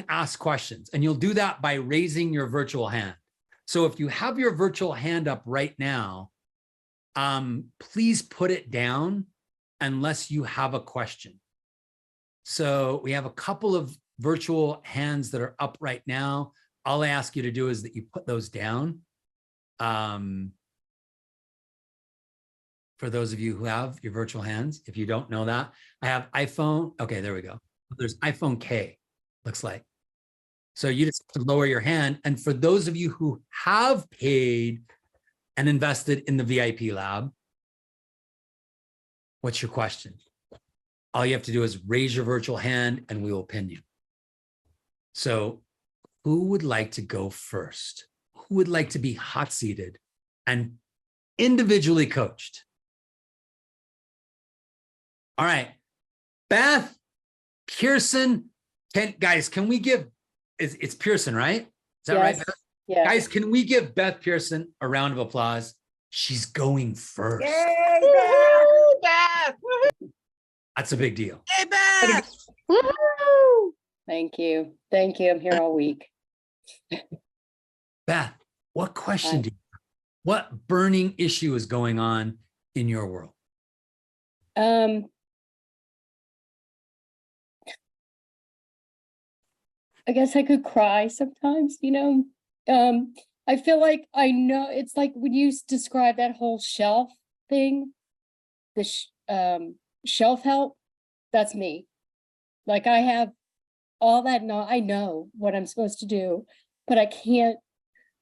ask questions, and you'll do that by raising your virtual hand. So if you have your virtual hand up right now, please put it down unless you have a question. So we have a couple of virtual hands that are up right now. All I ask you to do is that you put those down. For those of you who have your virtual hands, if you don't know that, I have iPhone. Okay, there we go. There's iPhone K, looks like. So you just have to lower your hand. And for those of you who have paid and invested in the VIP lab, what's your question? All you have to do is raise your virtual hand and we will pin you. So who would like to go first? Who would like to be hot seated and individually coached? All right, Beth Pearson. Guys, can we give, it's Pearson, right? Is that right, Beth? Yeah. Guys, can we give Beth Pearson a round of applause? She's going first. Yay, Beth! Beth! That's a big deal. Hey, Beth! Woo! Thank you. Thank you. I'm here all week. Beth, what question do you have? What burning issue is going on in your world? I guess I could cry sometimes, you know. I feel like I know it's like when you describe that whole shelf thing, the shelf help, that's me. Like I have all that, I know what I'm supposed to do, but I can't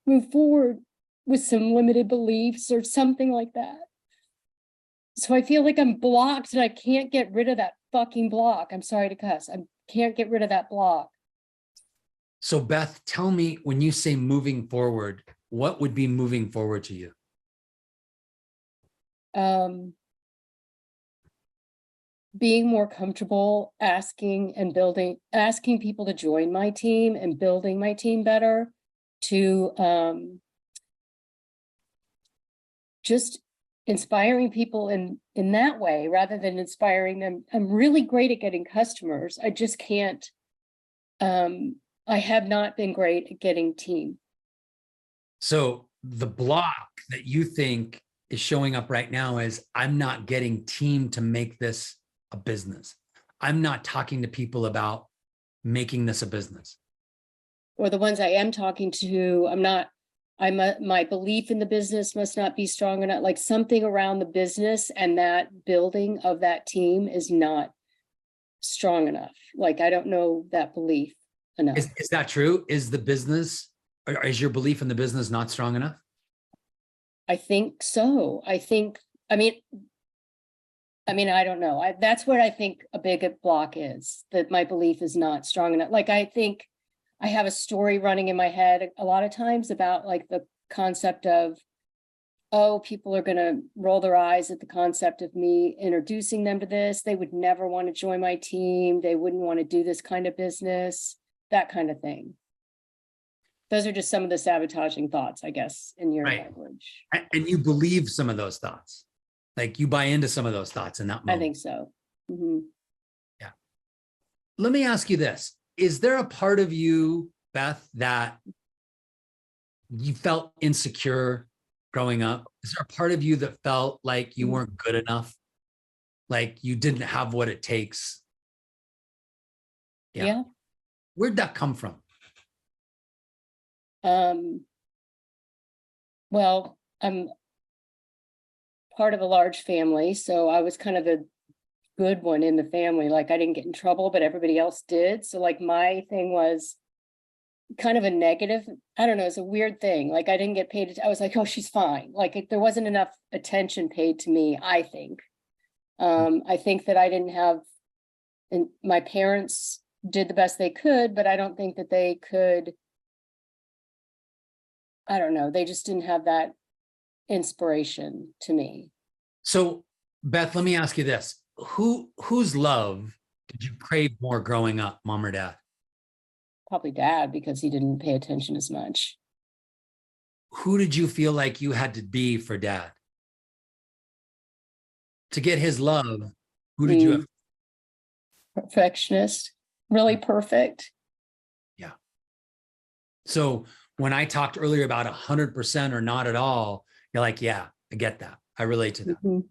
move forward with some limited beliefs or something like that. So I feel like I'm blocked and I can't get rid of that fucking block. I'm sorry to cuss. I can't get rid of that block. So Beth, tell me, when you say moving forward, what would be moving forward to you? Being more comfortable asking people to join my team and building my team better, to just inspiring people in that way rather than inspiring them. I'm really great at getting customers. I just can't, I have not been great at getting team. So the block that you think is showing up right now is, I'm not getting team to make this a business. I'm not talking to people about making this a business. Or the ones I am talking to, my belief in the business must not be strong enough. Like something around the business and that building of that team is not strong enough. Like, I don't know that belief enough. Is that true? Is the business, or is your belief in the business not strong enough? I think so. I mean, I don't know. That's what I think a big block is, that my belief is not strong enough. Like, I think I have a story running in my head a lot of times about like the concept of, oh, people are going to roll their eyes at the concept of me introducing them to this. They would never want to join my team. They wouldn't want to do this kind of business, that kind of thing. Those are just some of the sabotaging thoughts, I guess, in your language. And you believe some of those thoughts. Like you buy into some of those thoughts in that moment. I think so. Mm-hmm. Yeah. Let me ask you this. Is there a part of you, Beth, that you felt insecure growing up? Is there a part of you that felt like you weren't good enough? Like you didn't have what it takes? Yeah. Where'd that come from? Well, I'm part of a large family, so I was kind of the good one in the family. Like I didn't get in trouble, but everybody else did. So like my thing was kind of a negative. I don't know. It's a weird thing. Like I didn't get paid. I was like, oh, she's fine. Like there wasn't enough attention paid to me, I think. I think that I didn't have, and my parents did the best they could, but I don't think that they could. I don't know. They just didn't have that inspiration to me. So Beth, let me ask you this. Whose love did you crave more growing up, mom or dad? Probably dad, because he didn't pay attention as much. Who did you feel like you had to be for dad? To get his love, who did you have? Perfectionist, really perfect. So when I talked earlier about 100% or not at all, you're like, yeah, I get that. I relate to that. Mhm.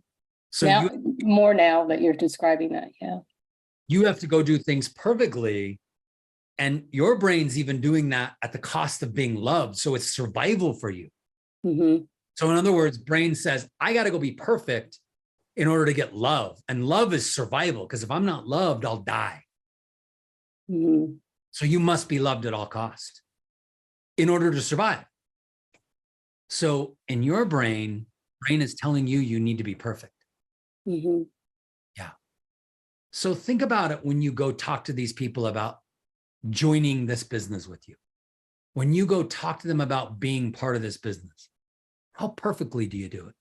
So Now, more now that you're describing that, yeah. you have to go do things perfectly. And your brain's even doing that at the cost of being loved. So it's survival for you. Mhm. So in other words, brain says, I got to go be perfect in order to get love. And love is survival, because if I'm not loved, I'll die. Mhm. So you must be loved at all costs in order to survive. So in your brain is telling you you need to be perfect. Mhm. Yeah. So think about it when you go talk to these people about joining this business with you. When you go talk to them about being part of this business, how perfectly do you do it?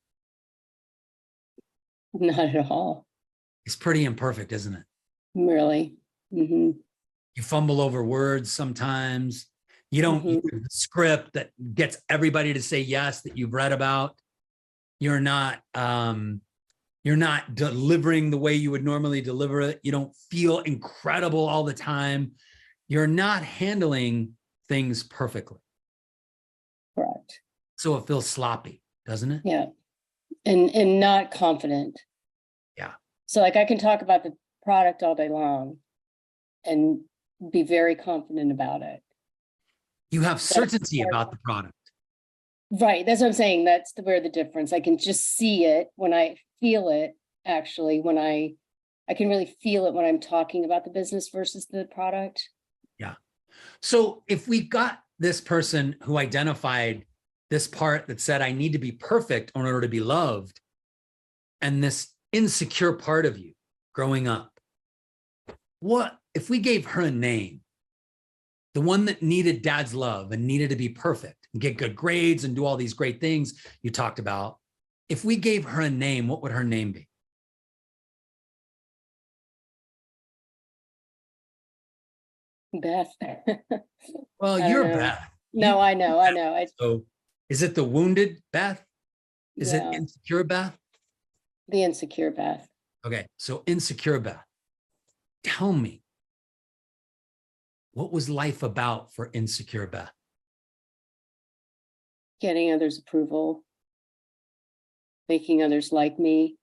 Not at all, It's pretty imperfect, isn't it? really. Mhm. You fumble over words sometimes. You don't Mhm. use the script that gets everybody to say yes that you've read about. You're not delivering the way you would normally deliver it. You don't feel incredible all the time. You're not handling things perfectly. Correct. So it feels sloppy, doesn't it? Yeah. And not confident. Yeah. So like I can talk about the product all day long and be very confident about it. You have But certainty about the product. right, that's what I'm saying. That's where the difference. I can just see it when I feel it, actually, when I can really feel it when I'm talking about the business versus the product. Yeah. So if we got this person who identified this part that said, I need to be perfect in order to be loved, and this insecure part of you growing up, what if we gave her a name? The one that needed dad's love and needed to be perfect and get good grades and do all these great things you talked about. If we gave her a name, what would her name be? Beth. Well, I don't you're know. Beth. No, I know. So is it the wounded Beth? Is it Yeah, insecure Beth? the insecure Beth. Okay, so insecure Beth. Tell me, what was life about for insecure Beth? Getting others' approval, making others like me.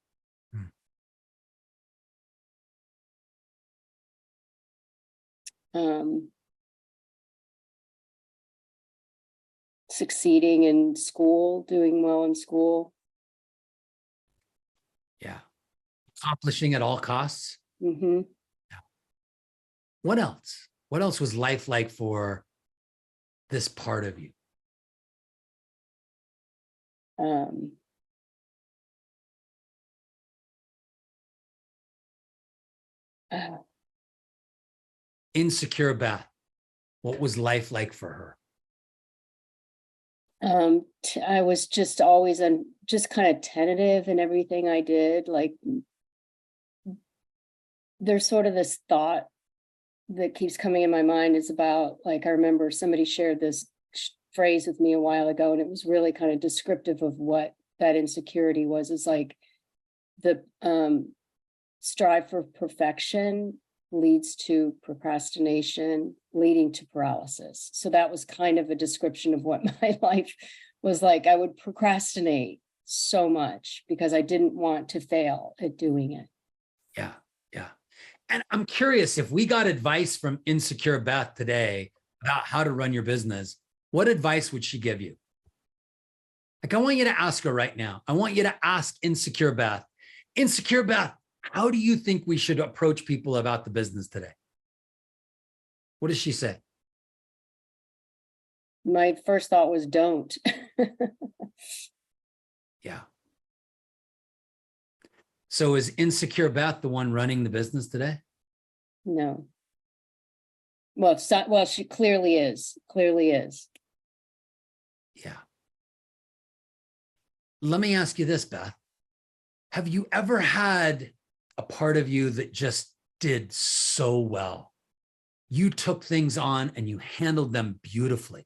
Hmm. Succeeding in school, doing well in school. Yeah. Accomplishing at all costs. Hmm. What else? What else was life like for this part of you? Um, uh, Insecure Beth. What was life like for her? I was just always just kind of tentative in everything I did. Like there's sort of this thought that keeps coming in my mind is about, like, I remember somebody shared this phrase with me a while ago, and it was really kind of descriptive of what that insecurity was. It's like the strive for perfection leads to procrastination, leading to paralysis. So that was kind of a description of what my life was like. I would procrastinate so much because I didn't want to fail at doing it. Yeah. Yeah. And I'm curious, if we got advice from insecure Beth today about how to run your business, what advice would she give you? Like, I want you to ask her right now. I want you to ask insecure Beth, how do you think we should approach people about the business today? What does she say? My first thought was don't. Yeah. So is insecure Beth the one running the business today? No. Well, it's not, well, she clearly is. Clearly is. Yeah. Let me ask you this, Beth. Have you ever had a part of you that just did so well? You took things on and you handled them beautifully,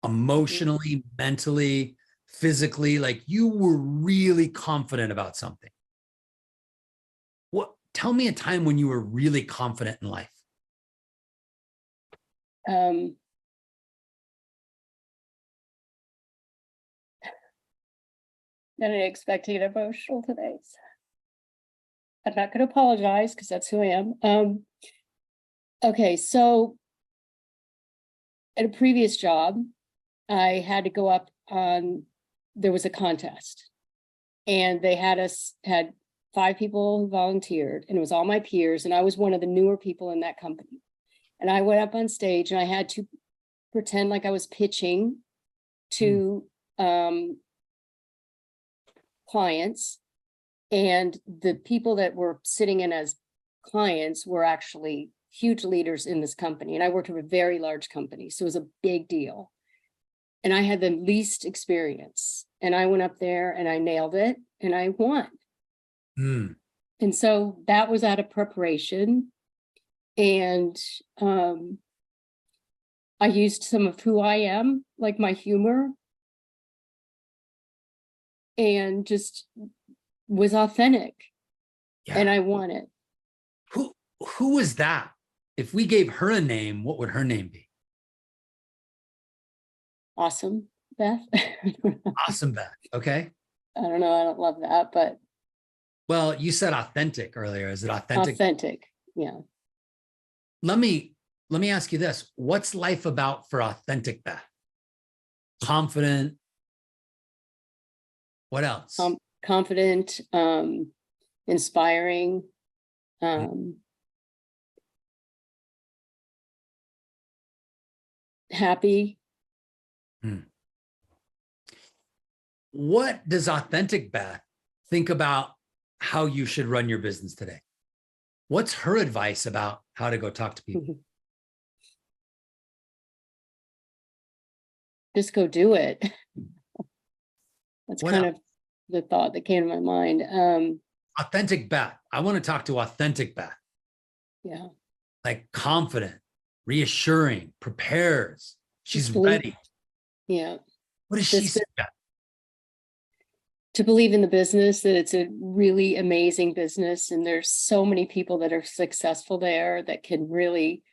emotionally, mentally, physically, like you were really confident about something. Tell me a time when you were really confident in life. Um, I didn't expect to get emotional today. So I'm not going to apologize because that's who I am. Okay, so at a previous job, I had to go up on, there was a contest. And they had 5 people who volunteered, and it was all my peers, and I was one of the newer people in that company. And I went up on stage and I had to pretend like I was pitching to clients. And the people that were sitting in as clients were actually huge leaders in this company. And I worked with a very large company, so it was a big deal. And I had the least experience. And I went up there and I nailed it and I won. Mm. And so that was out of preparation. And I used some of who I am, like my humor, and just was authentic. Yeah. And I won it. Who was that? If we gave her a name, what would her name be? Awesome, Beth. Awesome Beth. Okay. I don't know. I don't love that, but Well, you said authentic earlier. Is it authentic? authentic. Yeah. Let me ask you this. What's life about for authentic Beth? Confident. What else? Confident, inspiring, happy. What does authentic Beth think about how you should run your business today? What's her advice about how to go talk to people? Just go do it. That's What kind else? of the thought that came to my mind. Authentic Beth. I want to talk to authentic Beth. Yeah. Like confident, reassuring, prepares. She's Just believe- ready. Yeah. What does she This- say? Beth? To believe in the business, that it's a really amazing business. And there's so many people that are successful there that can really,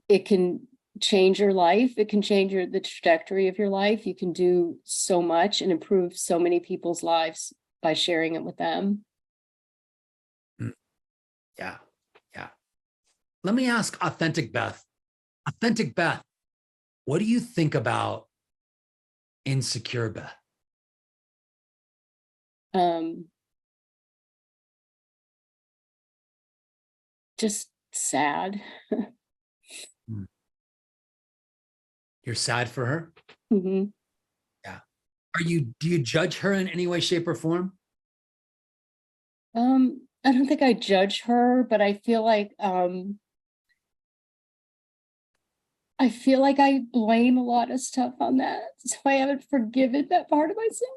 it can change your life. It can change the trajectory of your life. You can do so much and improve so many people's lives by sharing it with them. Yeah. Yeah. Let me ask authentic Beth. Authentic Beth, what do you think about insecure Beth? Just sad. You're sad for her? Hmm. Yeah. Do you judge her in any way, shape, or form? I don't think I judge her, but I feel like I blame a lot of stuff on that. So I haven't forgiven that part of myself.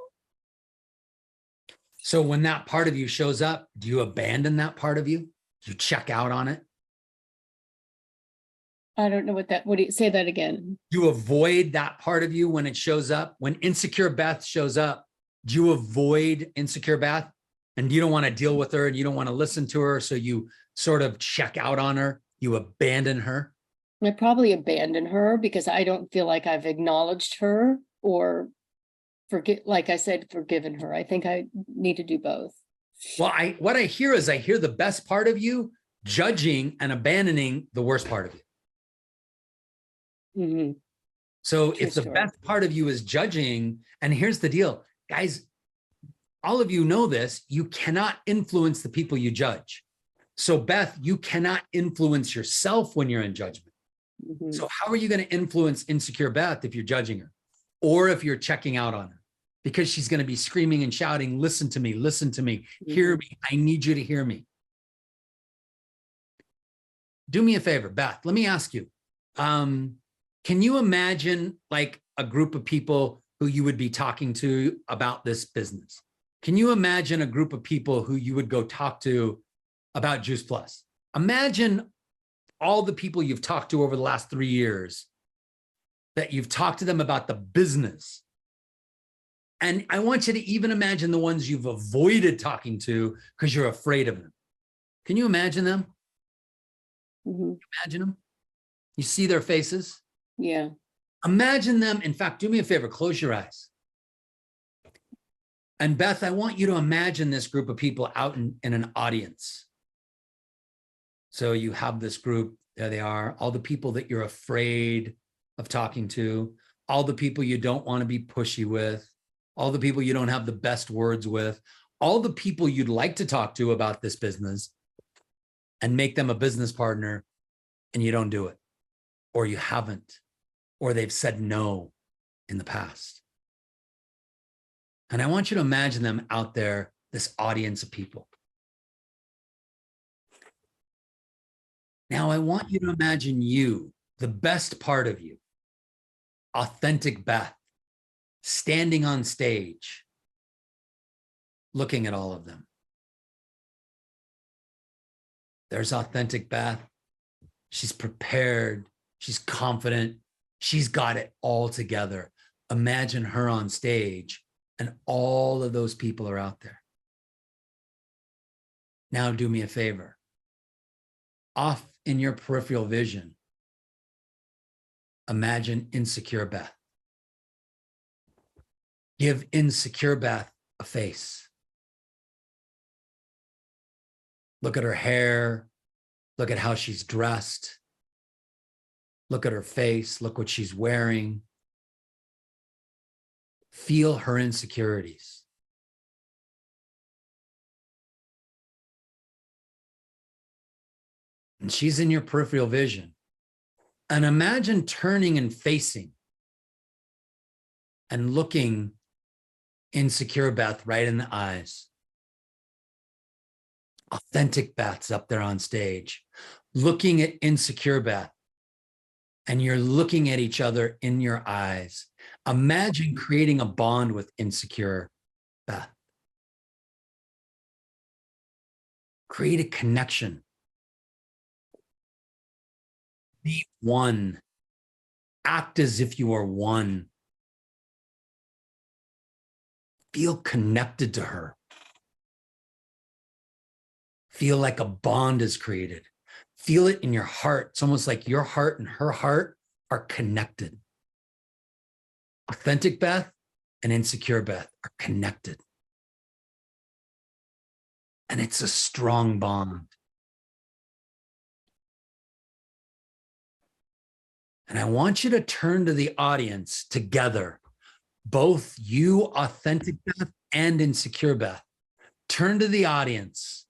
So when that part of you shows up, do you abandon that part of you? Do you check out on it? I don't know what do you say that again? Do you avoid that part of you when it shows up? When insecure Beth shows up, do you avoid insecure Beth? And you don't want to deal with her and you don't want to listen to her. So you sort of check out on her. You abandon her. I probably abandon her because I don't feel like I've acknowledged her or like I said, forgiven her. I think I need to do both. Well, what I hear is I hear the best part of you judging and abandoning the worst part of you. Mm-hmm. So True if the story. best part of you is judging, and here's the deal, guys, all of you know this, you cannot influence the people you judge. So Beth, you cannot influence yourself when you're in judgment. Mm-hmm. So how are you going to influence insecure Beth if you're judging her or if you're checking out on her? Because she's going to be screaming and shouting, listen to me, hear me. I need you to hear me. Do me a favor, Beth, let me ask you, can you imagine like a group of people who you would be talking to about this business? Can you imagine a group of people who you would go talk to about Juice Plus? Imagine all the people you've talked to over the last 3 years that you've talked to them about the business. And I want you to even imagine the ones you've avoided talking to because you're afraid of them. Can you imagine them? Mm-hmm. Imagine them? You see their faces? Yeah. Imagine them. In fact, do me a favor, close your eyes. And Beth, I want you to imagine this group of people out in an audience. So you have this group, there they are, all the people that you're afraid of talking to, all the people you don't want to be pushy with, all the people you don't have the best words with, all the people you'd like to talk to about this business and make them a business partner, and you don't do it, or you haven't, or they've said no in the past. And I want you to imagine them out there, this audience of people. Now, I want you to imagine you, the best part of you, authentic Beth, standing on stage, looking at all of them. There's authentic Beth. She's prepared. She's confident. She's got it all together. Imagine her on stage, and all of those people are out there. Now, do me a favor. Off in your peripheral vision, imagine insecure Beth. Give insecure Beth a face. Look at her hair. Look at how she's dressed. Look at her face. Look what she's wearing. Feel her insecurities. And she's in your peripheral vision. And imagine turning and facing and looking insecure Beth right in the eyes. Authentic Beth's up there on stage, looking at insecure Beth, and you're looking at each other in your eyes. Imagine creating a bond with insecure Beth. Create a connection. Be one. Act as if you are one. Feel connected to her. Feel like a bond is created. Feel it in your heart. It's almost like your heart and her heart are connected. Authentic Beth and insecure Beth are connected. And it's a strong bond. And I want you to turn to the audience together, both you, authentic Beth, and insecure Beth. Turn to the audience.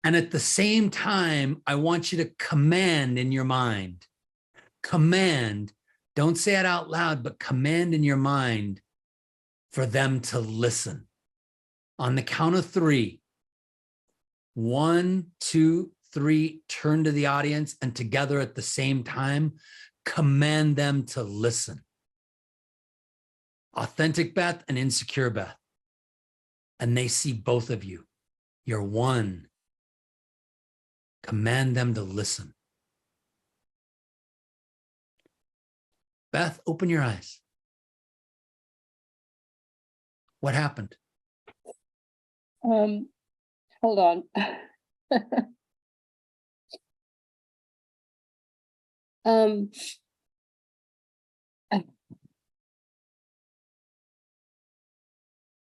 And at the same time, I want you to command in your mind. Command, don't say it out loud, but command in your mind for them to listen. On the count of 3, 1, 2, 3, turn to the audience, and together at the same time, command them to listen. Authentic Beth and insecure Beth. And they see both of you. You're one. Command them to listen. Beth, open your eyes. What happened? Hold on.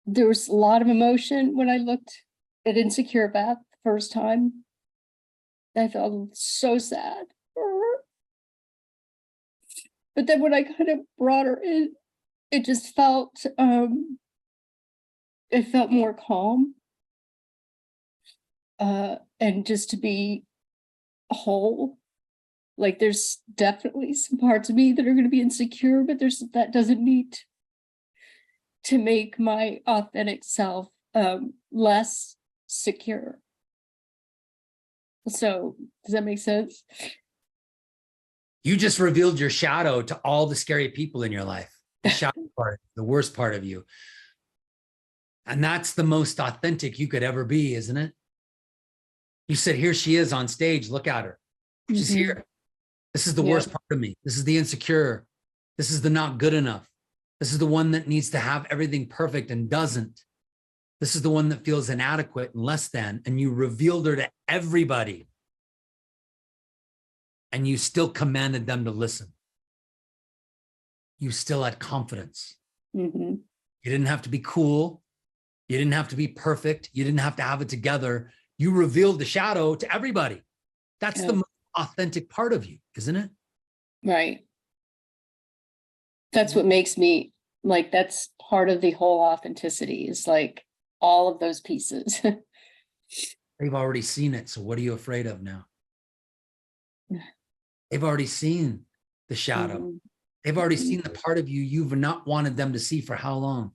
There was a lot of emotion when I looked at Insecure Beth the first time. I felt so sad for her. But then when I kind of brought her in, it just felt, it felt more calm. And just to be whole. Like there's definitely some parts of me that are going to be insecure, but that doesn't need to make my authentic self less secure. So does that make sense? You just revealed your shadow to all the scary people in your life. The shadow part, the worst part of you. And that's the most authentic you could ever be, isn't it? You said, here she is on stage. Look at her. She's here. This is the worst part of me. This is the insecure. This is the not good enough. This is the one that needs to have everything perfect and doesn't. This is the one that feels inadequate and less than. And you revealed her to everybody. and you still commanded them to listen. You still had confidence. Mhm. You didn't have to be cool. You didn't have to be perfect. You didn't have to have it together. You revealed the shadow to everybody. That's Yeah. the most authentic part of you, isn't it? Right. That's what makes me like, that's part of the whole authenticity is like all of those pieces. They've already seen it. So what are you afraid of now? They've already seen the shadow. Mhm. They've already Mhm. seen the part of you you've not wanted them to see for how long?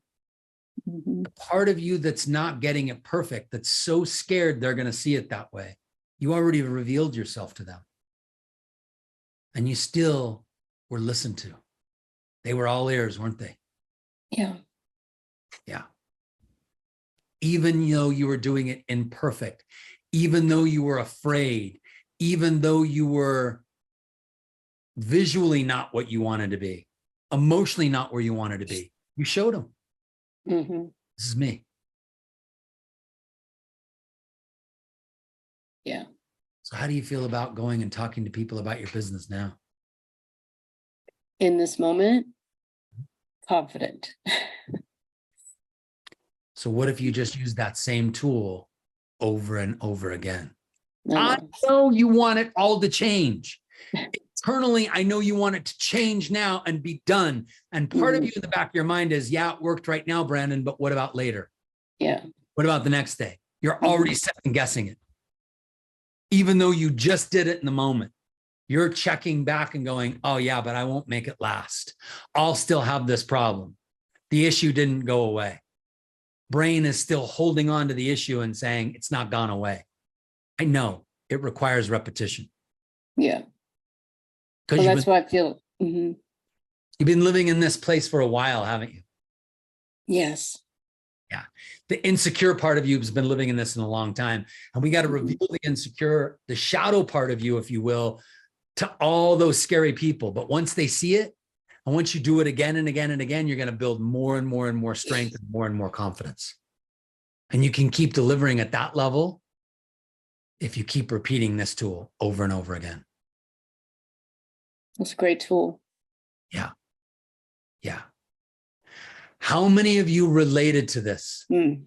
Mhm. The part of you that's not getting it perfect, that's so scared they're going to see it that way. You already revealed yourself to them. And you still were listened to. They were all ears, weren't they? Yeah. Yeah. Even though you were doing it imperfect, even though you were afraid, even though you were visually not what you wanted to be, emotionally not where you wanted to be, you showed them, Mhm. this is me. Yeah. So how do you feel about going and talking to people about your business now? In this moment, confident. So what if you just use that same tool over and over again? I I know. know you want it all to change. Internally, I know you want it to change now and be done. And part of Mhm. you in the back of your mind is, yeah, it worked right now, Brandon, but what about later? Yeah. What about the next day? You're Mhm. already second guessing it. Even though you just did it in the moment, you're checking back and going, oh yeah, but I won't make it last. I'll still have this problem. The issue didn't go away. Brain is still holding on to the issue and saying it's not gone away. I know it requires repetition. Yeah. Because Well, that's why I feel. Mhm. you've been living in this place for a while, haven't you? Yes. Yeah. The insecure part of you has been living in this in a long time. And we got to Mhm. reveal the insecure, the shadow part of you, if you will, to all those scary people. But once they see it, and once you do it again and again and again, you're going to build more and more and more strength and more confidence. And you can keep delivering at that level if you keep repeating this tool over and over again. That's a great tool. Yeah. Yeah. How many of you related to this? Mm.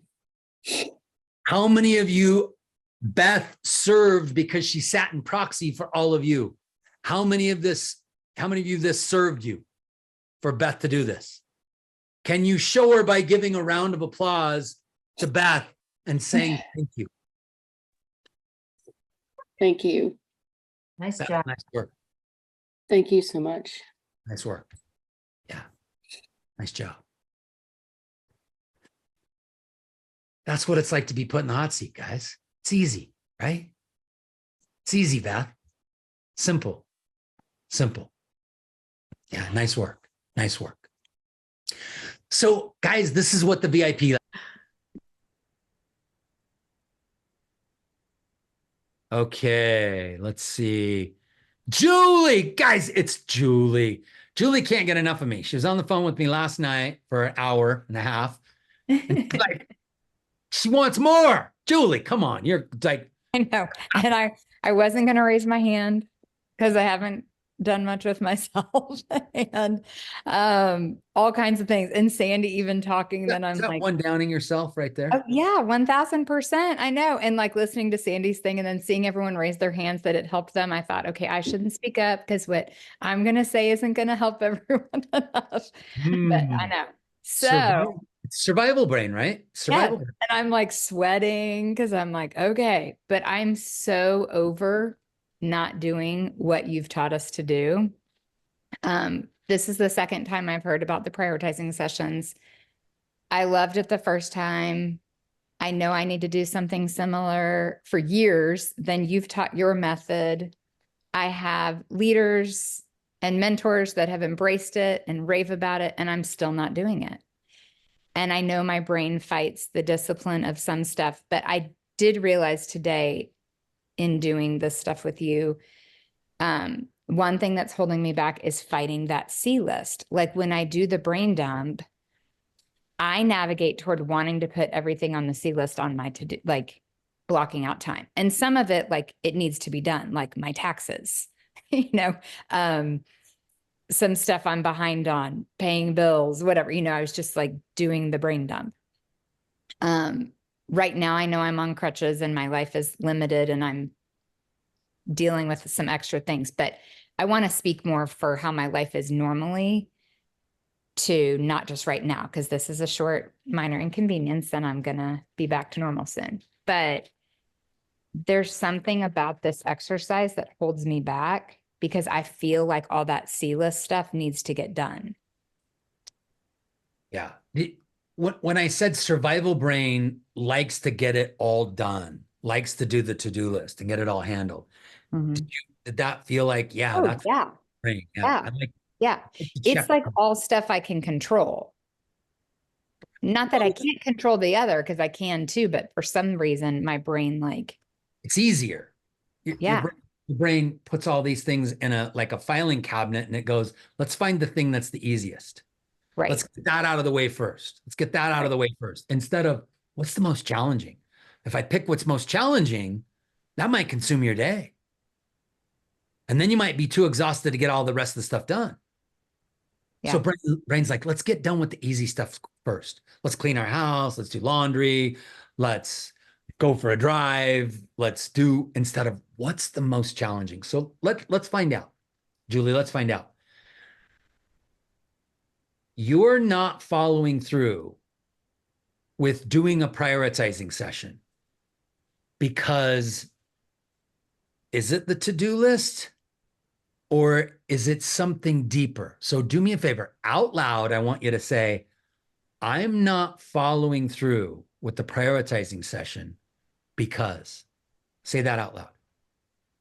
How many of you Beth served because she sat in proxy for all of you? How many of you this served you for Beth to do this? Can you show her by giving a round of applause to Beth and saying thank you? Thank you. Nice Beth, job. nice work. Thank you so much. Nice work. Yeah. Nice job. That's what it's like to be put in the hot seat, guys. It's easy, right? It's easy, Beth. Simple. Simple. Yeah, nice work. Nice work. So, guys, this is what the VIP. Okay, let's see. Julie, guys, it's Julie. Julie can't get enough of me. She was on the phone with me last night for an hour and a half. And she's like, she wants more. Julie, come on. You're like, I know. And I wasn't going to raise my hand because I haven't done much with myself and all kinds of things. And Sandy even talking, then I'm is that like, one downing yourself right there? oh yeah, 1000%. I know. And like listening to Sandy's thing and then seeing everyone raise their hands that it helped them, I thought, okay, I shouldn't speak up because what I'm going to say isn't going to help everyone enough. But I know. So Survival brain, right? Survival. yes, and I'm like sweating because I'm like, okay, but I'm so over not doing what you've taught us to do. This is the second time I've heard about the prioritizing sessions. I loved it the first time. I know I need to do something similar for years. Then you've taught your method. I have leaders and mentors that have embraced it and rave about it, and I'm still not doing it. And I know my brain fights the discipline of some stuff, but I did realize today in doing this stuff with you, one thing that's holding me back is fighting that C list. Like when I do the brain dump, I navigate toward wanting to put everything on the C list on my to-do, like blocking out time. And some of it, like it needs to be done, like my taxes. you know, some stuff I'm behind on, paying bills, whatever, I was just like doing the brain dump. Right now I know I'm on crutches and my life is limited and I'm dealing with some extra things, but I want to speak more for how my life is normally, to not just right now, because this is a short, minor inconvenience and I'm going to be back to normal soon. But there's something about this exercise that holds me back because I feel like all that C-list stuff needs to get done. Yeah. When I said survival brain likes to get it all done, likes to do the to-do list and get it all handled. Did that feel like, yeah, Oh, that's yeah. brain. Yeah. Yeah. I like Yeah. to It's check. like all stuff I can control. Not that I can't control the other, because I can too, but for some reason my brain like, It's easier. yeah, Your brain puts all these things in a filing cabinet and it goes, let's find the thing that's the easiest. right. Let's get that out of the way first. Let's get that out of the way first. Instead of what's the most challenging. If I pick what's most challenging, that might consume your day. And then you might be too exhausted to get all the rest of the stuff done. Yeah. So brain's like, let's get done with the easy stuff first. Let's clean our house. Let's do laundry. Let's go for a drive. Let's do, instead of what's the most challenging. So let's find out. Julie, let's find out. You're not following through with doing a prioritizing session because is it the to-do list or is it something deeper? So do me a favor, out loud, I want you to say, I'm not following through with the prioritizing session because, say that out loud.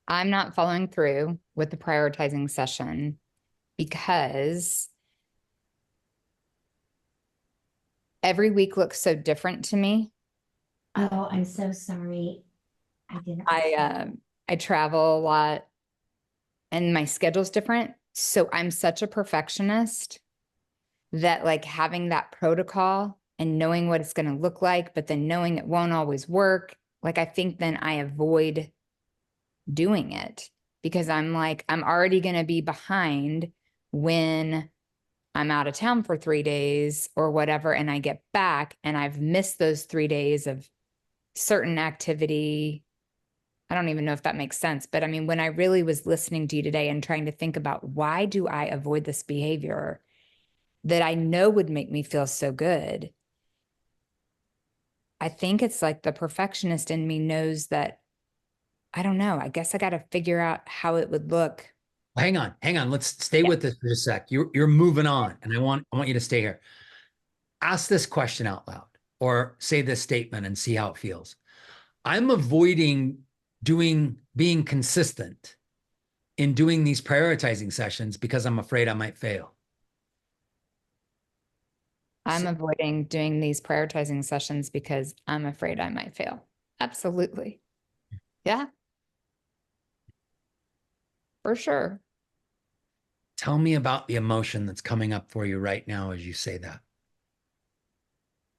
I'm not following through with the prioritizing session because every week looks so different to me. Oh, I'm so sorry. I didn't. I travel a lot and my schedule's different. So I'm such a perfectionist that like having that protocol and knowing what it's going to look like, but then knowing it won't always work. Like, I think then I avoid doing it because I'm like, I'm already going to be behind when I'm out of town for 3 days or whatever. And I get back and I've missed those 3 days of certain activity. I don't even know if that makes sense, but I mean, when I really was listening to you today and trying to think about why do I avoid this behavior that I know would make me feel so good, I think it's like the perfectionist in me knows that, I don't know, I guess I got to figure out how it would look. Hang on. Let's stay with this for a sec. You're moving on, and I want you to stay here. Ask this question out loud or say this statement and see how it feels. I'm avoiding being consistent in doing these prioritizing sessions because I'm afraid I might fail. I'm avoiding doing these prioritizing sessions because I'm afraid I might fail. Absolutely. Yeah. For sure. Tell me about the emotion that's coming up for you right now as you say that.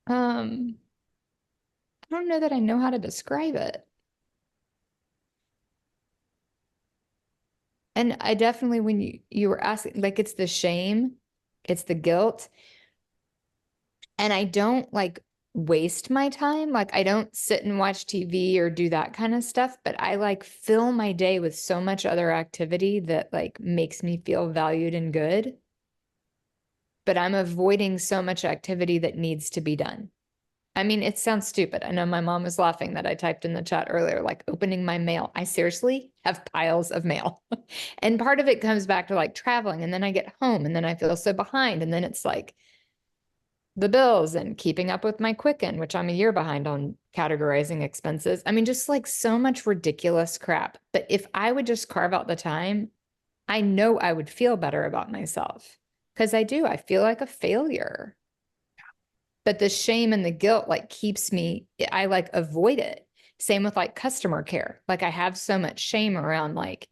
I don't know that I know how to describe it. And I definitely, when you were asking, like, it's the shame, it's the guilt. And I don't like waste my time. Like, I don't sit and watch TV or do that kind of stuff, but I like fill my day with so much other activity that like makes me feel valued and good. But I'm avoiding so much activity that needs to be done. I mean, it sounds stupid. I know my mom was laughing that I typed in the chat earlier, like opening my mail. I seriously have piles of mail. And part of it comes back to like traveling, and then I get home and then I feel so behind. And then it's like the bills and keeping up with my Quicken, which I'm a year behind on categorizing expenses. I mean, just like so much ridiculous crap. But if I would just carve out the time, I know I would feel better about myself because I do. I feel like a failure. But the shame and the guilt like keeps me, I like avoid it. Same with like customer care. Like I have so much shame around like,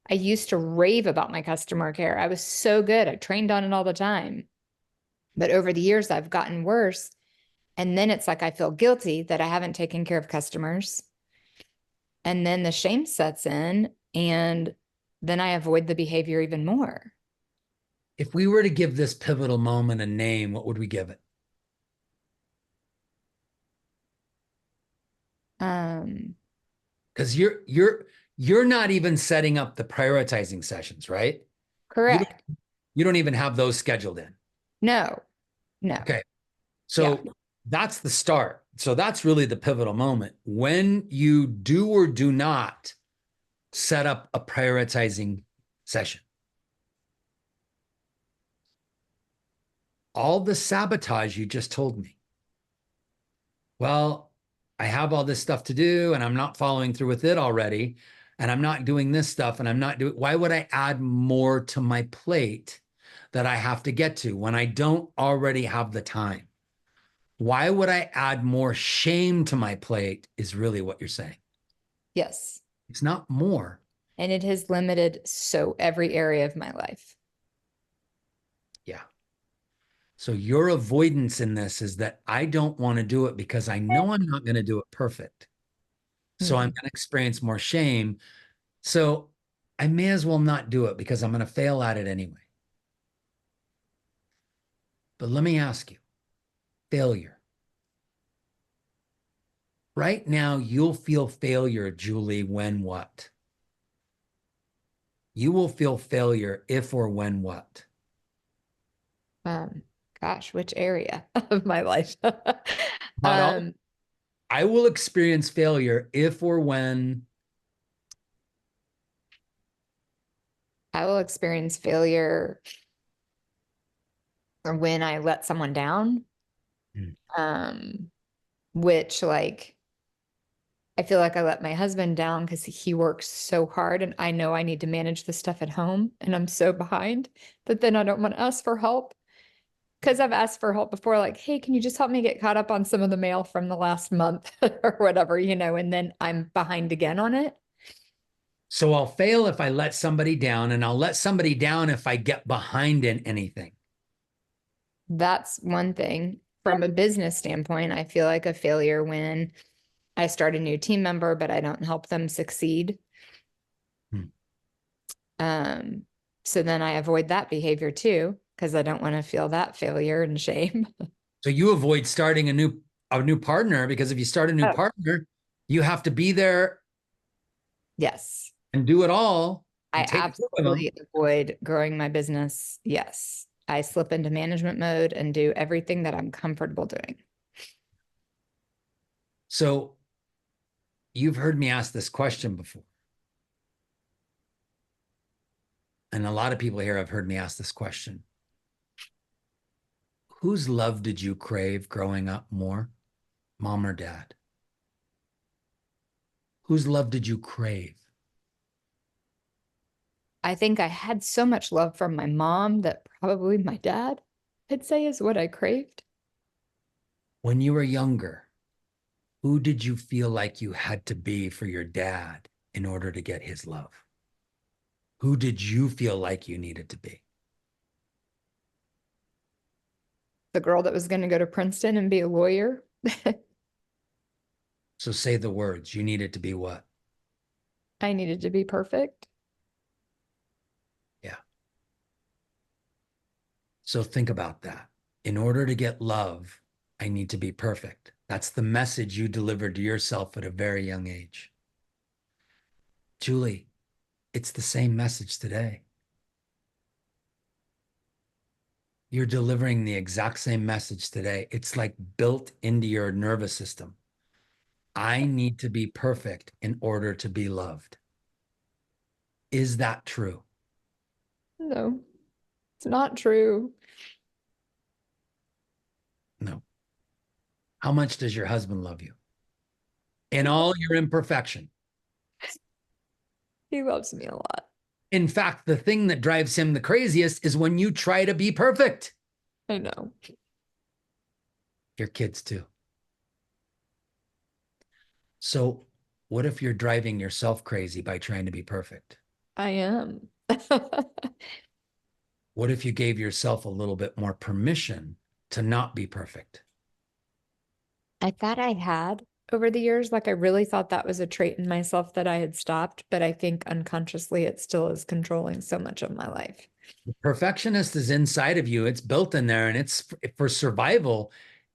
I used to rave about my customer care. I was so good. I trained on it all the time. But over the years, I've gotten worse. And then it's like, I feel guilty that I haven't taken care of customers. And then the shame sets in and then I avoid the behavior even more. If we were to give this pivotal moment a name, what would we give it? Because you're not even setting up the prioritizing sessions, right? Correct. You don't even have those scheduled in. No. Okay. So that's the start. So that's really the pivotal moment. When you do or do not set up a prioritizing session, all the sabotage you just told me. Well, I have all this stuff to do and I'm not following through with it already. And I'm not doing this stuff and I'm not doing, why would I add more to my plate that I have to get to when I don't already have the time? Why would I add more shame to my plate is really what you're saying. Yes. It's not more. And it has limited so every area of my life. Yeah. So your avoidance in this is that I don't want to do it because I know I'm not going to do it perfect. So I'm going to experience more shame. So I may as well not do it because I'm going to fail at it anyway. But let me ask you, failure. Right now, you'll feel failure, Julie, when what? You will feel failure if or when what? Gosh, which area of my life? I will experience failure if or when. I will experience failure or when I let someone down. Which like, I feel like I let my husband down because he works so hard and I know I need to manage the stuff at home and I'm so behind that then I don't want to ask for help. Because I've asked for help before, like, hey, can you just help me get caught up on some of the mail from the last month or whatever, and then I'm behind again on it. So I'll fail if I let somebody down, and I'll let somebody down if I get behind in anything. That's one thing. From a business standpoint, I feel like a failure when I start a new team member, but I don't help them succeed. So then I avoid that behavior too, because I don't want to feel that failure and shame. So you avoid starting a new partner because if you start a new partner, you have to be there. Yes. And do it all. I absolutely avoid growing my business. Yes. I slip into management mode and do everything that I'm comfortable doing. So you've heard me ask this question before. And a lot of people here have heard me ask this question. Whose love did you crave growing up more, mom or dad? Whose love did you crave? I think I had so much love from my mom that probably my dad, I'd say, is what I craved. When you were younger, who did you feel like you had to be for your dad in order to get his love? Who did you feel like you needed to be? The girl that was going to go to Princeton and be a lawyer. So say the words. You needed to be what? I needed to be perfect. Yeah. So think about that. In order to get love, I need to be perfect. That's the message you delivered to yourself at a very young age. Julie, it's the same message today. You're delivering the exact same message today. It's like built into your nervous system. I need to be perfect in order to be loved. Is that true? No, it's not true. No. How much does your husband love you? In all your imperfection. He loves me a lot. In fact, the thing that drives him the craziest is when you try to be perfect. I know. Your kids too. So what if you're driving yourself crazy by trying to be perfect? I am. What if you gave yourself a little bit more permission to not be perfect? I thought I had, over the years. Like I really thought that was a trait in myself that I had stopped, but I think unconsciously it still is controlling so much of my life. Perfectionist is inside of you. It's built in there, and it's for survival.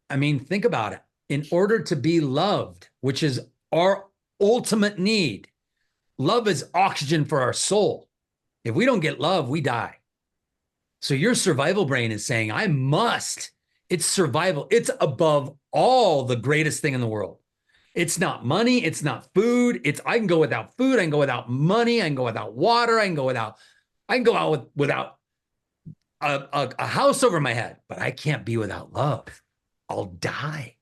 I mean, think about it. In order to be loved, which is our ultimate need, love is oxygen for our soul. If we don't get love, we die. So your survival brain is saying, I must. It's survival. It's above all the greatest thing in the world. It's not money. It's not food. I can go without food. I can go without money. I can go without water. I can go out without a house over my head, but I can't be without love. I'll die.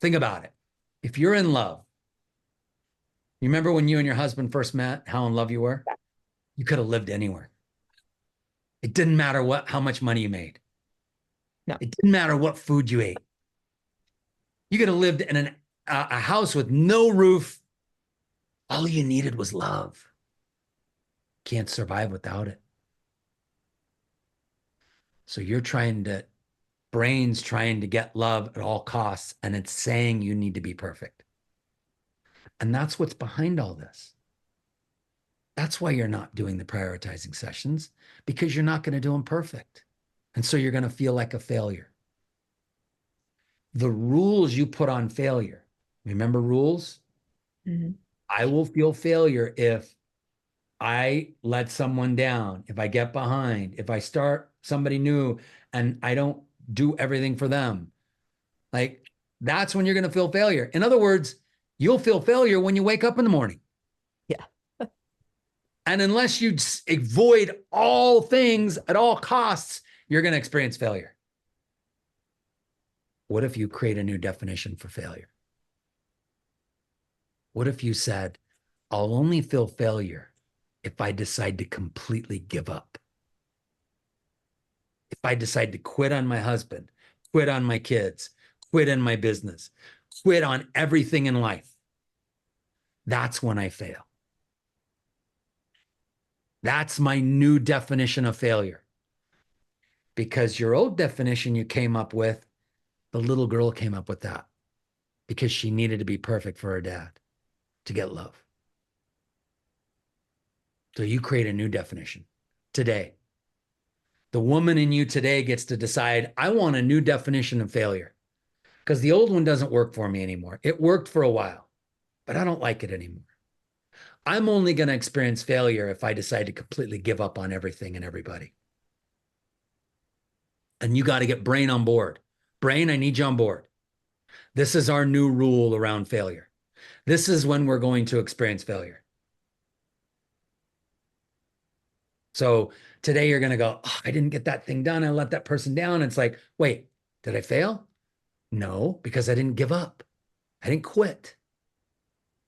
Think about it. If you're in love, you remember when you and your husband first met, how in love you were? You could have lived anywhere. It didn't matter how much money you made. No. It didn't matter what food you ate. You could have lived in a house with no roof. All you needed was love. Can't survive without it. So your brain's trying to get love at all costs, and it's saying you need to be perfect. And that's what's behind all this. That's why you're not doing the prioritizing sessions, because you're not going to do them perfect. And so you're going to feel like a failure. The rules you put on failure, remember rules? Mm-hmm. I will feel failure if I let someone down, if I get behind, if I start somebody new and I don't do everything for them. Like, that's when you're going to feel failure. In other words, you'll feel failure when you wake up in the morning. Yeah. And unless you avoid all things at all costs, you're going to experience failure. What if you create a new definition for failure? What if you said, I'll only feel failure if I decide to completely give up? If I decide to quit on my husband, quit on my kids, quit in my business, quit on everything in life, that's when I fail. That's my new definition of failure. Because your old definition you came up with, the little girl came up with that because she needed to be perfect for her dad to get love. So you create a new definition today. The woman in you today gets to decide, I want a new definition of failure because the old one doesn't work for me anymore. It worked for a while, but I don't like it anymore. I'm only going to experience failure if I decide to completely give up on everything and everybody. And you got to get brain on board. Brain, I need you on board. This is our new rule around failure. This is when we're going to experience failure. So today you're going to go, oh, I didn't get that thing done. I let that person down. It's like, wait, did I fail? No, because I didn't give up. I didn't quit.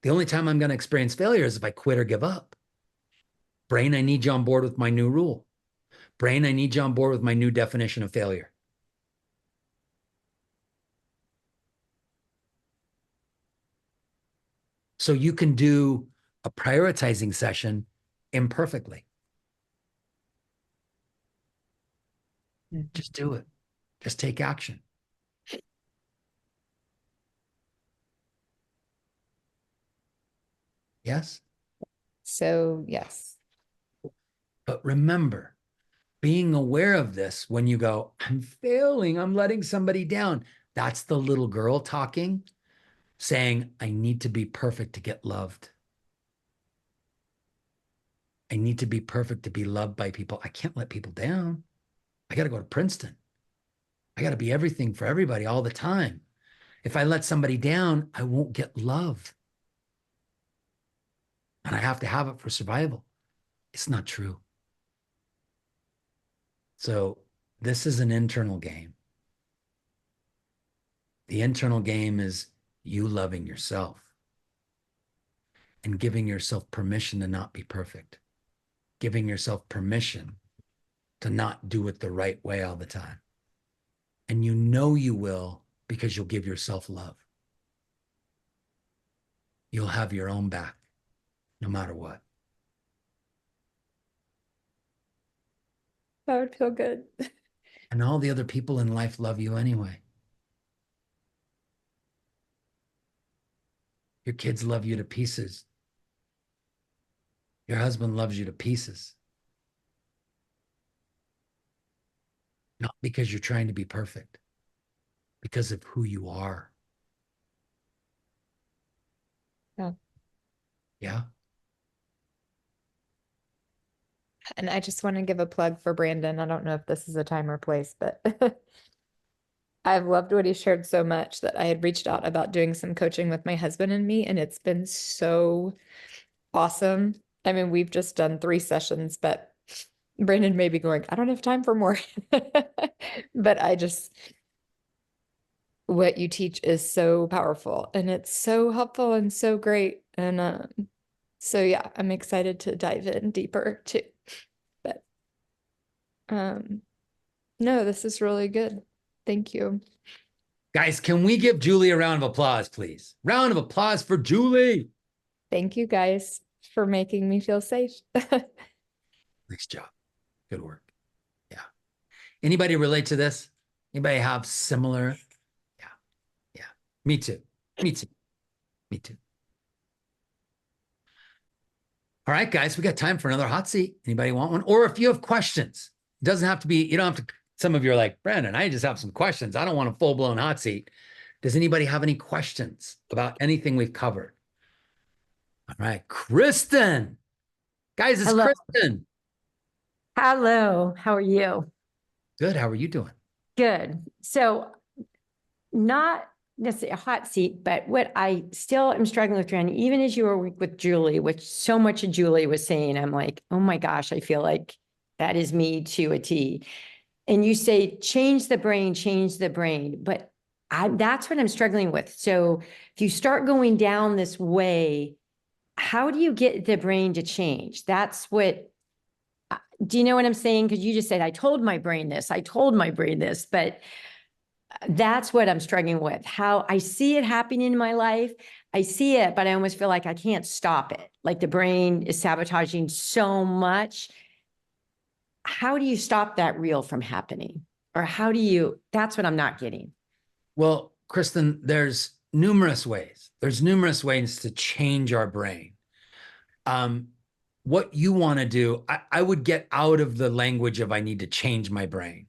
The only time I'm going to experience failure is if I quit or give up. Brain, I need you on board with my new rule. Brain, I need you on board with my new definition of failure. So you can do a prioritizing session imperfectly. Just do it. Just take action. Yes? So, yes. But remember, being aware of this when you go, I'm failing, I'm letting somebody down. That's the little girl talking, saying, I need to be perfect to get loved. I need to be perfect to be loved by people. I can't let people down. I got to go to Princeton. I got to be everything for everybody all the time. If I let somebody down, I won't get love. And I have to have it for survival. It's not true. So this is an internal game. The internal game is you loving yourself and giving yourself permission to not be perfect, giving yourself permission to not do it the right way all the time. And you know you will because you'll give yourself love. You'll have your own back no matter what. That would feel good. And all the other people in life love you anyway. Your kids love you to pieces. Your husband loves you to pieces. Not because you're trying to be perfect, because of who you are. Yeah. Yeah. And I just want to give a plug for Brandon. I don't know if this is a time or place, but I've loved what he shared so much that I had reached out about doing some coaching with my husband and me, and it's been so awesome. I mean, we've just done 3 sessions, but Brandon may be going, I don't have time for more. But what you teach is so powerful and it's so helpful and so great. And so yeah, I'm excited to dive in deeper too. But no, this is really good. Thank you. Guys, can we give Julie a round of applause, please? Round of applause for Julie. Thank you guys for making me feel safe. Nice job. Good work. Yeah. Anybody relate to this? Anybody have similar? Yeah. Yeah. Me too. Me too. Me too. All right, guys, we got time for another hot seat. Anybody want one? Or if you have questions, it doesn't have to be, you don't have to, some of you are like, Brandon, I just have some questions. I don't want a full-blown hot seat. Does anybody have any questions about anything we've covered? All right, Kristen. Guys, it's Hello. Kristen. Hello, how are you? Good. How are you doing? Good. So not necessarily a hot seat, but what I still am struggling with, Jen, even as you were with Julie, which so much of Julie was saying, I'm like, oh my gosh, I feel like that is me to a T. And you say, change the brain, but that's what I'm struggling with. So if you start going down this way, how do you get the brain to change? That's what, do you know what I'm saying? Because you just said, I told my brain this, but that's what I'm struggling with. How I see it happening in my life. I see it, but I almost feel like I can't stop it. Like the brain is sabotaging so much. How do you stop that reel from happening? Or how do you, that's what I'm not getting. Well, Kristen, there's numerous ways. There's numerous ways to change our brain. What you want to do, I would get out of the language of I need to change my brain.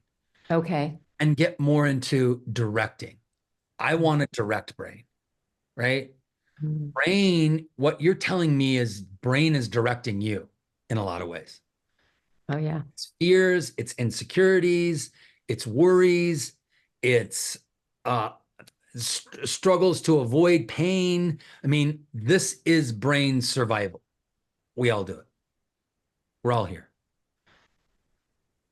Okay. And get more into directing. I want a direct brain, right? Mhm. Brain, what you're telling me is brain is directing you in a lot of ways. Oh, yeah. It's fears, it's insecurities, it's worries, it's struggles to avoid pain. I mean, this is brain survival. We all do it. We're all here.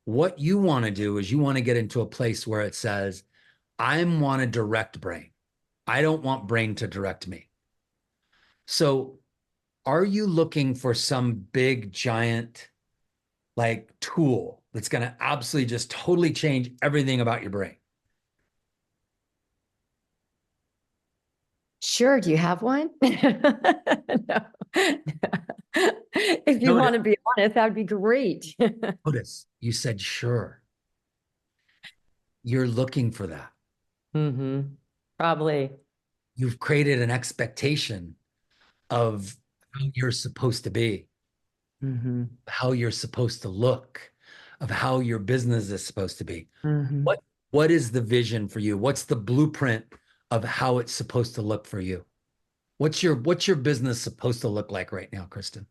What you want to do is you want to get into a place where it says, I want a direct brain. I don't want brain to direct me. So are you looking for some big, giant, like tool that's going to absolutely just totally change everything about your brain? Sure. Do you have one? No. If you No, want to be honest, that'd be great. Notice you said, sure. You're looking for that. Mm-hmm. Probably. You've created an expectation of how you're supposed to be, Mm-hmm. how you're supposed to look, of how your business is supposed to be. Mm-hmm. What is the vision for you? What's the blueprint of how it's supposed to look for you? What's your business supposed to look like right now, Kristen?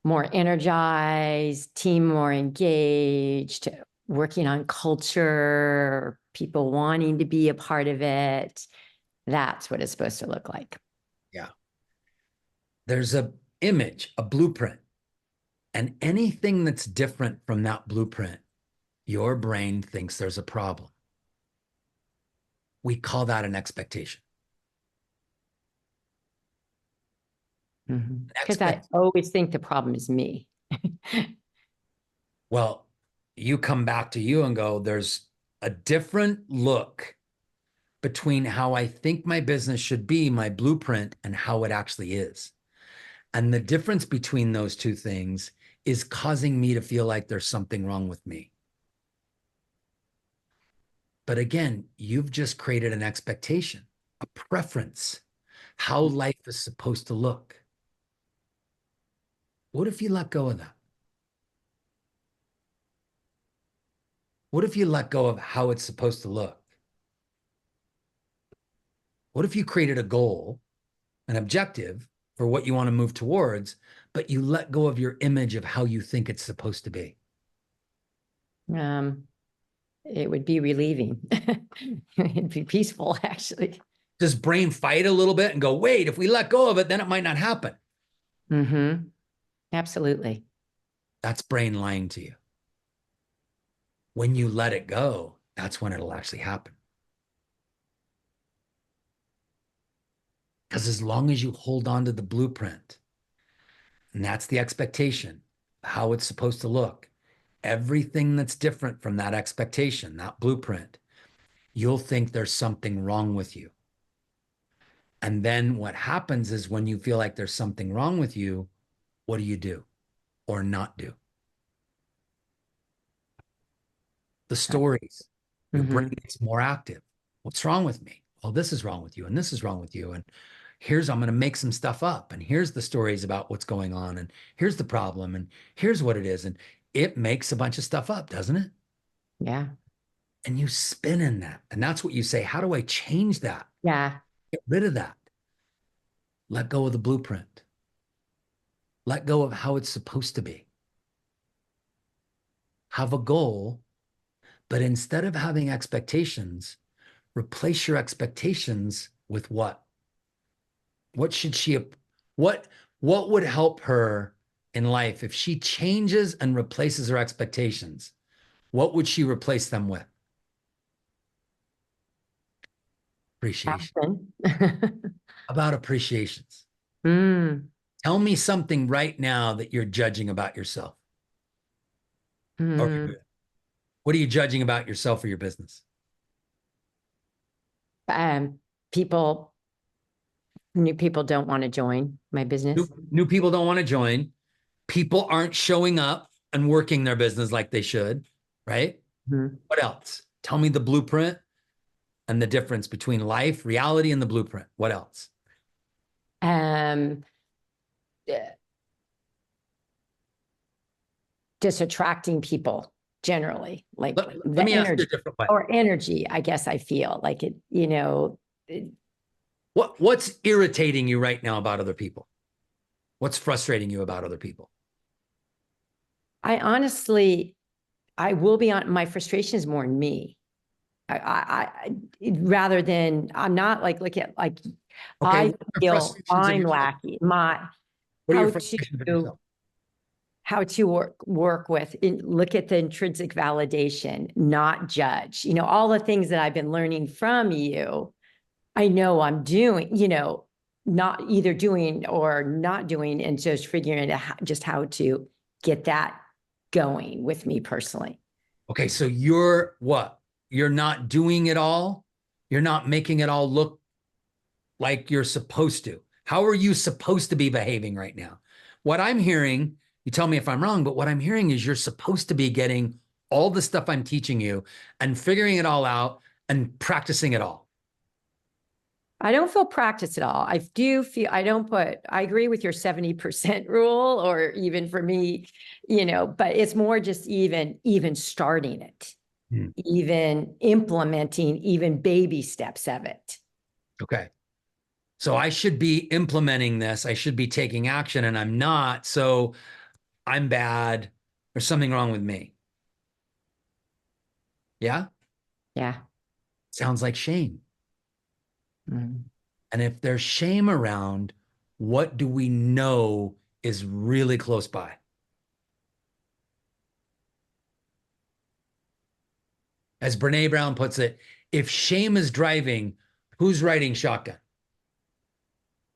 More energized, team more engaged, working on culture, people wanting to be a part of it. That's what it's supposed to look like. Yeah. There's a image, a blueprint, and anything that's different from that blueprint, your brain thinks there's a problem. We call that an expectation. Because I always think the problem is me. Well, you come back to you and go, there's a different look between how I think my business should be, my blueprint, and how it actually is. And the difference between those two things is causing me to feel like there's something wrong with me. But again, you've just created an expectation. a preference, how life is supposed to look. What if you let go of that? What if you let go of how it's supposed to look? What if you created a goal, an objective for what you want to move towards, but you let go of your image of how you think it's supposed to be? It would be relieving. It'd be peaceful, actually. Does brain fight a little bit and go, wait, if we let go of it, then it might not happen? Mm-hmm. Absolutely. That's brain lying to you. When you let it go, that's when it'll actually happen. Because as long as you hold on to the blueprint, and that's the expectation, how it's supposed to look, everything that's different from that expectation, that blueprint, you'll think there's something wrong with you. And then what happens is when you feel like there's something wrong with you, what do you do or not do? The stories, your brain gets more active. What's wrong with me? Well, this is wrong with you, and this is wrong with you. And here's, I'm going to make some stuff up. And here's the stories about what's going on. And here's the problem. And here's what it is. And it makes a bunch of stuff up, doesn't it? Yeah. And you spin in that. And that's what you say. How do I change that? Yeah. Get rid of that. Let go of the blueprint. Let go of how it's supposed to be. Have a goal, but instead of having expectations, replace your expectations with what? What should she, what would help her in life if she changes and replaces her expectations? What would she replace them with? Appreciation. About appreciations. Tell me something right now that you're judging about yourself. Or what are you judging about yourself or your business? New people don't want to join my business. New people don't want to join. People aren't showing up and working their business like they should, right? What else? Tell me the blueprint and the difference between life, reality, and the blueprint. What else? Just attracting people generally, like Let the me ask you a energy different way. or energy, I guess I feel like it, What's irritating you right now about other people? What's frustrating you about other people? I honestly, I will be on, my frustration is more in me. Rather than, I'm not like, look at, like, Okay, I what are the feel frustrations of I'm yourself? lacking, What are your how frustrations of to- yourself? how to work with, look at the intrinsic validation, not judge, all the things that I've been learning from you. I know I'm doing, not either doing or not doing, and just figuring out just how to get that going with me personally. Okay, so you're what? You're not doing it all? You're not making it all look like you're supposed to. How are you supposed to be behaving right now? What I'm hearing, you tell me if I'm wrong, but what I'm hearing is you're supposed to be getting all the stuff I'm teaching you and figuring it all out and practicing it all. I don't feel practice at all. I do feel, I agree with your 70% rule, or even for me, but it's more just even starting it, even implementing, even baby steps of it. Okay. So I should be implementing this. I should be taking action, and I'm not. So I'm bad. There's something wrong with me. Yeah? Yeah. Sounds like shame. Mm. And if there's shame around, what do we know is really close by? As Brene Brown puts it, if shame is driving, who's riding shotgun?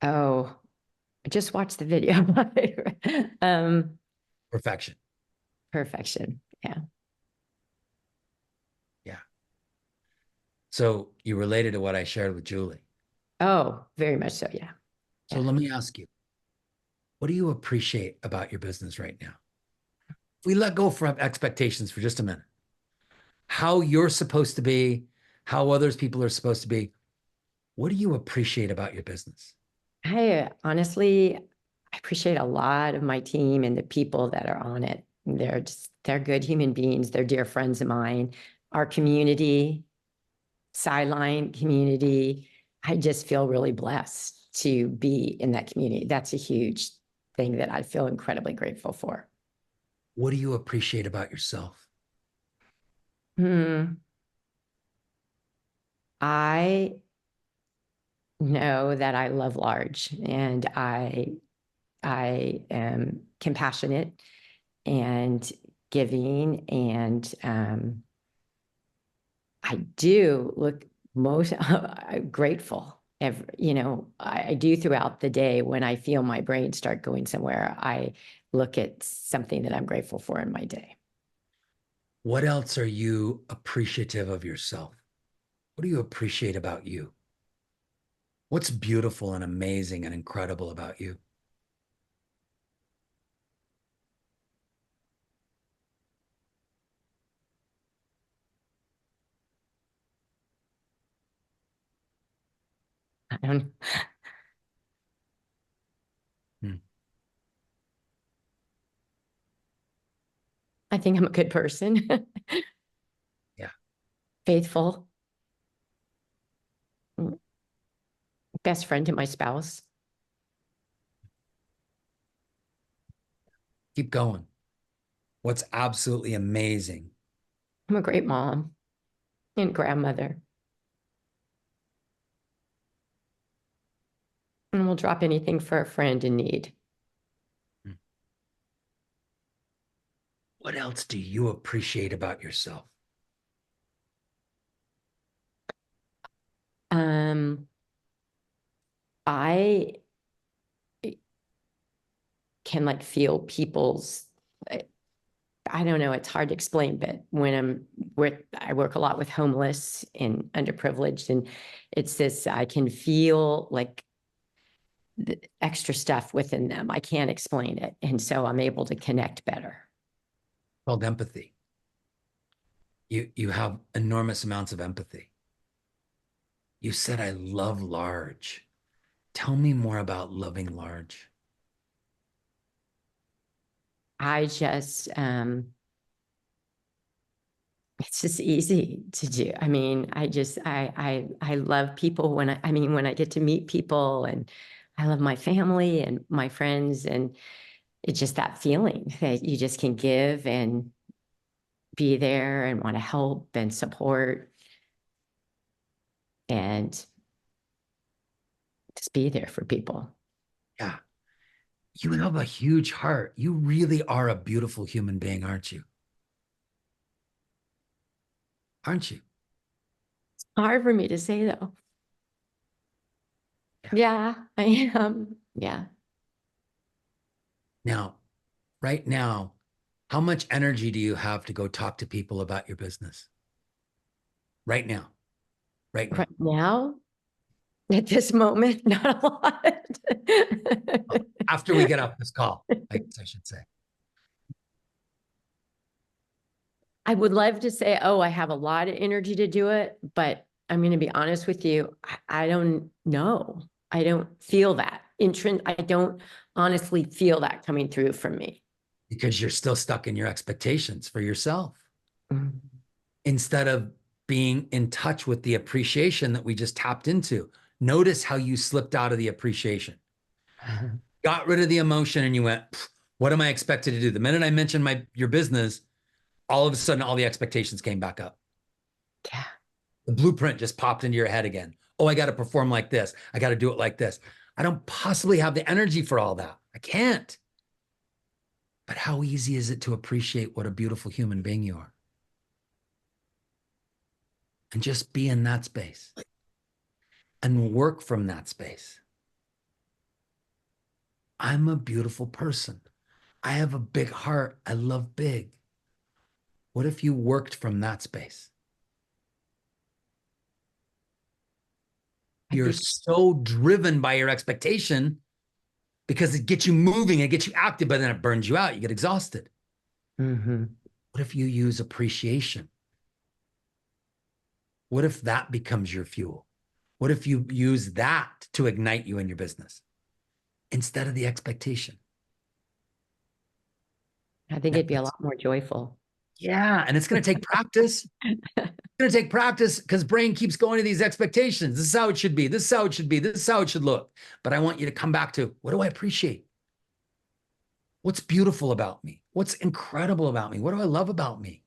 Oh, I just watched the video. Perfection. Perfection. Yeah. Yeah. So you related to what I shared with Julie. Oh, very much so. Yeah. So let me ask you, what do you appreciate about your business right now? If we let go from expectations for just a minute, how you're supposed to be, how others people are supposed to be, What do you appreciate about your business? I honestly, I appreciate a lot of my team and the people that are on it. They're good human beings. They're dear friends of mine. Our community, Sideline community, I just feel really blessed to be in that community. That's a huge thing that I feel incredibly grateful for. What do you appreciate about yourself? I know that I love large, and I am compassionate and giving, and I do look most grateful. I do throughout the day when I feel my brain start going somewhere. I look at something that I'm grateful for in my day. What else are you appreciative of yourself? What do you appreciate about you? What's beautiful and amazing and incredible about you? I don't. Hmm. I think I'm a good person. Yeah. Faithful. Best friend to my spouse. Keep going. What's absolutely amazing? I'm a great mom and grandmother. And we'll drop anything for a friend in need. What else do you appreciate about yourself? I can like feel people's, I don't know, it's hard to explain, but when I work a lot with homeless and underprivileged, and it's this, I can feel like the extra stuff within them. I can't explain it. And so I'm able to connect better. Called empathy. You have enormous amounts of empathy. You said, I love large. Tell me more about loving large. I just, it's just easy to do. I mean, I love people when when I get to meet people, and I love my family and my friends, and it's just that feeling that you just can give and be there and want to help and support and just be there for people. Yeah. You have a huge heart. You really are a beautiful human being, aren't you? Aren't you? It's hard for me to say though. Yeah, I am. Yeah. Now, right now, how much energy do you have to go talk to people about your business? Right now. Right now. Right now, at this moment, not a lot. After we get off this call, I guess I should say. I would love to say, oh, I have a lot of energy to do it, but I'm going to be honest with you. I don't know. I don't feel that. I don't honestly feel that coming through from me. Because you're still stuck in your expectations for yourself. Mm. Instead of being in touch with the appreciation that we just tapped into. Notice how you slipped out of the appreciation. Got rid of the emotion and you went, what am I expected to do? The minute I mentioned your business, all of a sudden, all the expectations came back up. Yeah. The blueprint just popped into your head again. Oh, I got to perform like this. I got to do it like this. I don't possibly have the energy for all that. I can't. But how easy is it to appreciate what a beautiful human being you are? And just be in that space and work from that space. I'm a beautiful person. I have a big heart. I love big. What if you worked from that space? You're so driven by your expectation because it gets you moving, it gets you active, but then it burns you out. You get exhausted. Mm-hmm. What if you use appreciation? What if that becomes your fuel? What if you use that to ignite you in your business instead of the expectation? I think it'd be a lot more joyful. Yeah. And it's going to take practice. It's going to take practice because brain keeps going to these expectations. This is how it should be. This is how it should be. This is how it should look. But I want you to come back to, what do I appreciate? What's beautiful about me? What's incredible about me? What do I love about me?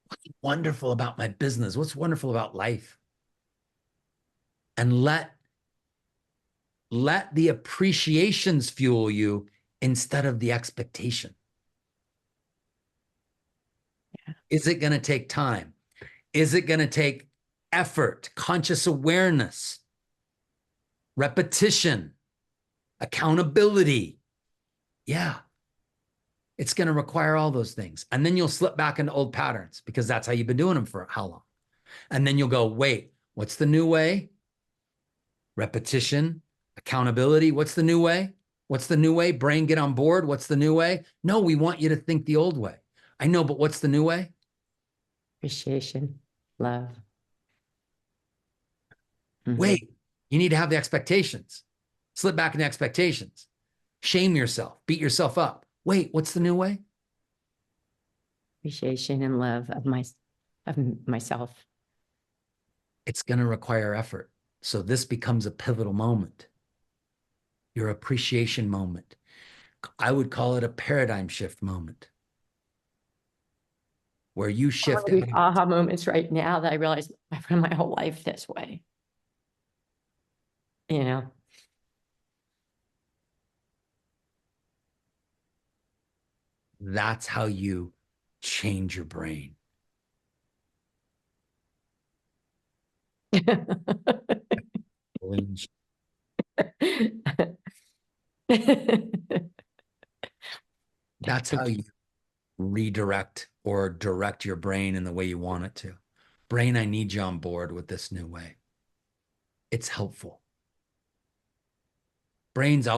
What's wonderful about my business? What's wonderful about life? And let the appreciations fuel you instead of the expectation. Yeah. Is it going to take time? Is it going to take effort, conscious awareness, repetition, accountability? Yeah. It's going to require all those things. And then you'll slip back into old patterns because that's how you've been doing them for how long? And then you'll go, wait, what's the new way? Repetition, accountability. What's the new way? What's the new way? Brain, get on board. What's the new way? No, we want you to think the old way. I know, but what's the new way? Appreciation, love. Mhm. Wait, you need to have the expectations. Slip back into expectations. Shame yourself, beat yourself up. Wait, what's the new way? Appreciation and love of myself. It's going to require effort. So this becomes a pivotal moment. Your appreciation moment. I would call it a paradigm shift moment. Where you shift. These aha moments right now that I realize I've run my whole life this way. You know? That's how you change your brain. That's how you redirect or direct your brain in the way you want it to. Brain, I need you on board with this new way. It's helpful. Brain's